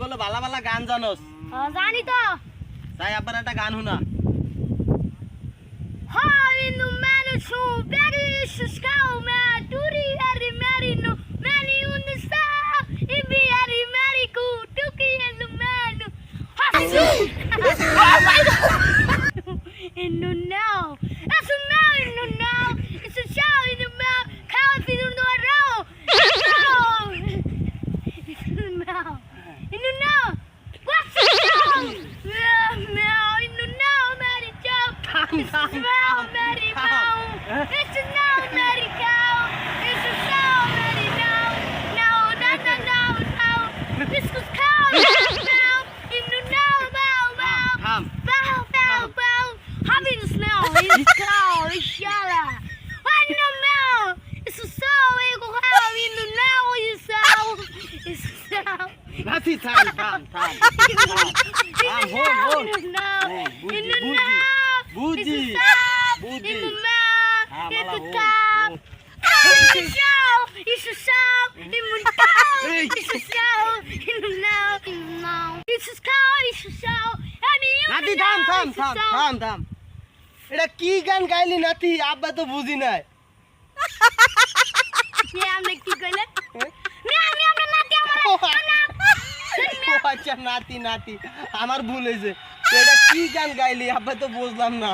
বলে ভালো ভালো গান জানোস। জানি তো। তাই আবার একটা গান শুনা। Hi in the man so very scow man turi ari marino mani on the star ibi ari mariku tuki and the man in the now that's a now in the now it's a show in the mouth cow in the row in the now what's the show meow in the now mari joke it's a smell mari cow it's a now mari cow it's a smell mari no this is cow now in the now bow having a smell it's cow it's yalla what no smell it's a soul in the now it's a sound নাতি থাম হন বুঝি নাতি থাম এটা কি গান গাইলি নাতি আব্বা তো বুঝি নাই আচ্ছা নাতি আমার ভুল হয়েছে এটা কি গান গাইলি আব্বা তো বুঝলাম না।